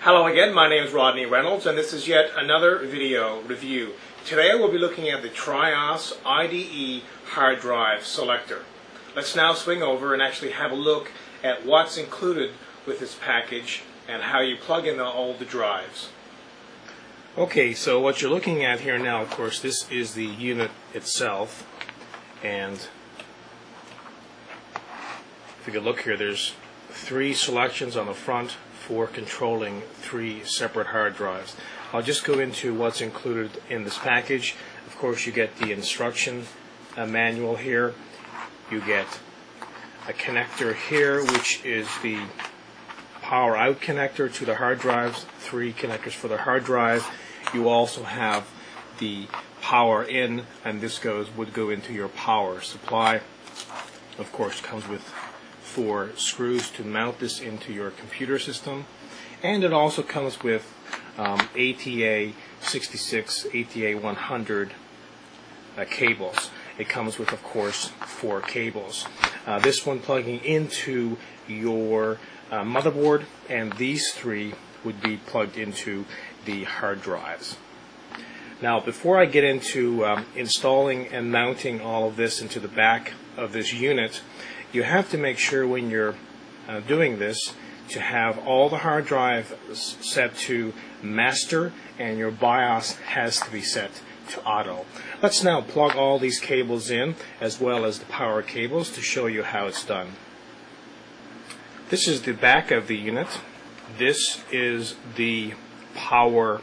Hello again, my name is Rodney Reynolds and this is yet another video review. Today we'll be looking at the Trios IDE hard drive selector. Let's now swing over and actually have a look at what's included with this package and how you plug in all the drives. Okay, so what you're looking at here now, of course, this is the unit itself, and if you could look here, there's 3 selections on the front for controlling 3 separate hard drives. I'll just go into what's included in this package. Of course, you get the instruction manual here. You get a connector here, which is the power out connector to the hard drives, 3 connectors for the hard drive. You also have the power in, and this would go into your power supply. Of course, comes with 4 screws to mount this into your computer system, and it also comes with ATA 66, ATA 100 cables. It comes with, of course, 4 cables. This one plugging into your motherboard, and these 3 would be plugged into the hard drives. Now, before I get into installing and mounting all of this into the back of this unit, you have to make sure when you're doing this to have all the hard drive set to master, and your BIOS has to be set to auto. Let's now plug all these cables in, as well as the power cables, to show you how it's done. This is the back of the unit. This is the power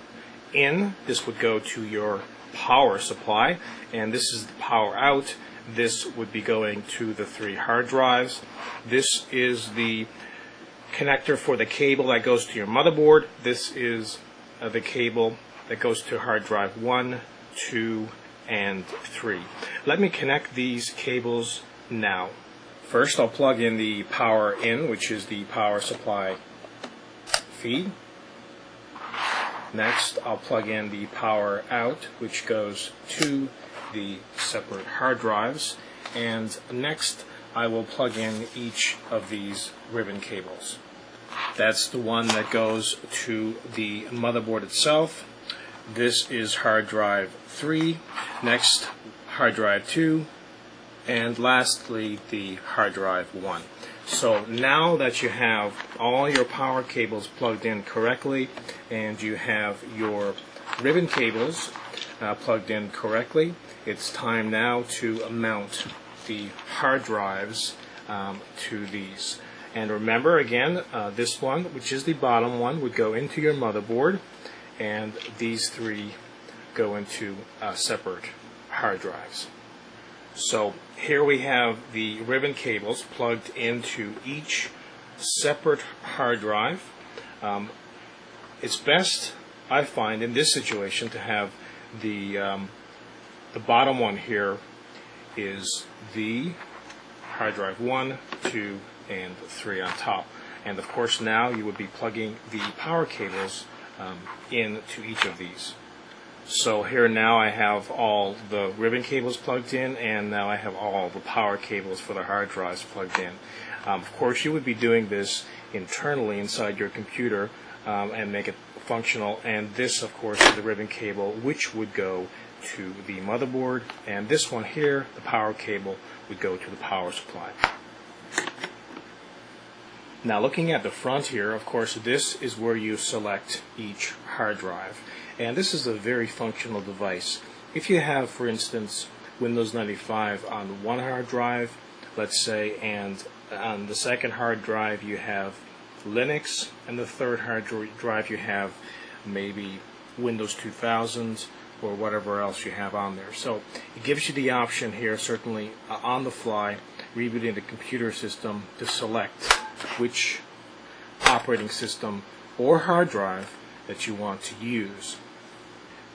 in. This would go to your power supply, and this is the power out. This would be going to the 3 hard drives. This is the connector for the cable that goes to your motherboard. This is the cable that goes to hard drive 1, 2, and 3. Let me connect these cables now. First, I'll plug in the power in, which is the power supply feed. Next, I'll plug in the power out, which goes to the separate hard drives, and next I will plug in each of these ribbon cables. That's the one that goes to the motherboard itself. This is hard drive 3, next hard drive 2, and lastly the hard drive 1. So now that you have all your power cables plugged in correctly, and you have your ribbon cables plugged in correctly, it's time now to mount the hard drives to these. And remember, again, this one, which is the bottom one, would go into your motherboard, and these 3 go into separate hard drives. So here we have the ribbon cables plugged into each separate hard drive. It's best, I find, in this situation to have the bottom one here is the hard drive 1, 2, and 3 on top. And of course now you would be plugging the power cables into each of these. So here now I have all the ribbon cables plugged in, and now I have all the power cables for the hard drives plugged in. Of course, you would be doing this internally inside your computer and make it functional. And this, of course, is the ribbon cable, which would go to the motherboard, and this one here, the power cable, would go to the power supply. Now, looking at the front here, of course, this is where you select each hard drive. And this is a very functional device. If you have, for instance, Windows 95 on one hard drive, let's say, and on the second hard drive you have Linux, and the third hard drive you have maybe Windows 2000 or whatever else you have on there. So it gives you the option here, certainly on the fly, rebooting the computer system, to select which operating system or hard drive that you want to use.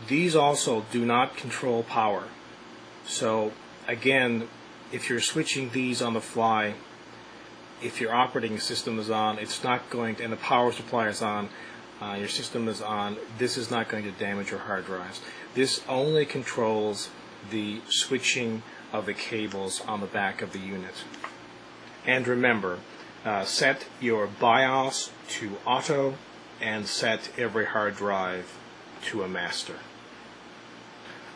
These also do not control power. So again, if you're switching these on the fly, if your operating system is on, it's not going to, and the power supply is on, your system is on, this is not going to damage your hard drives. This only controls the switching of the cables on the back of the unit. And remember, set your BIOS to auto and set every hard drive to a master.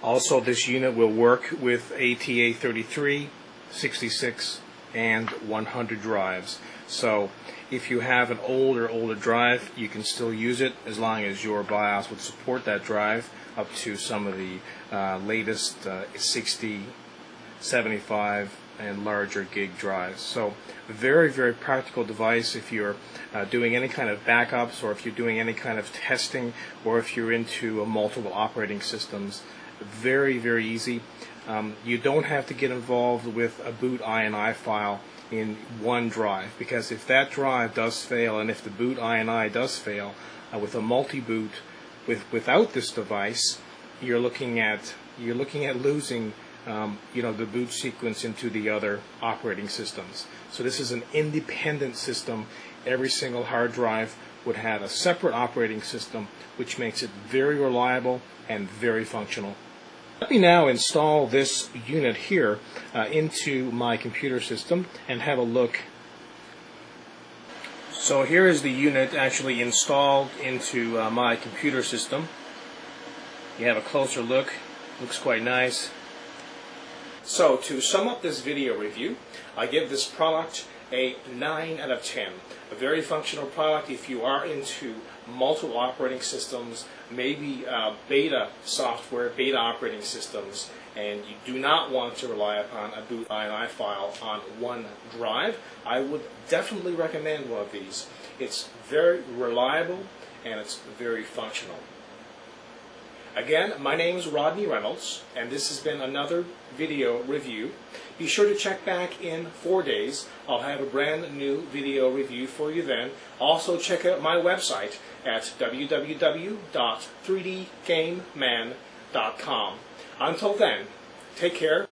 Also, this unit will work with ATA 33, 66, and 100 drives. So if you have an older drive, you can still use it as long as your BIOS would support that drive up to some of the latest 60, 75, and larger gig drives. So very, very practical device if you're doing any kind of backups, or if you're doing any kind of testing, or if you're into multiple operating systems. Very, very easy. You don't have to get involved with a boot INI file in one drive, because if that drive does fail, and if the boot INI does fail with a multi-boot without this device, you're looking at losing the boot sequence into the other operating systems. So this is an independent system. Every single hard drive would have a separate operating system, which makes it very reliable and very functional. Let me now install this unit here into my computer system and have a look. So here is the unit actually installed into my computer system. You have a closer look. Looks quite nice. So to sum up this video review, I give this product a 9 out of 10. A very functional product if you are into multiple operating systems, maybe beta software, beta operating systems, and you do not want to rely upon a boot INI file on one drive. I would definitely recommend one of these. It's very reliable and it's very functional. Again, my name is Rodney Reynolds, and this has been another video review. Be sure to check back in 4 days. I'll have a brand new video review for you then. Also check out my website at www.3dgameman.com. Until then, take care.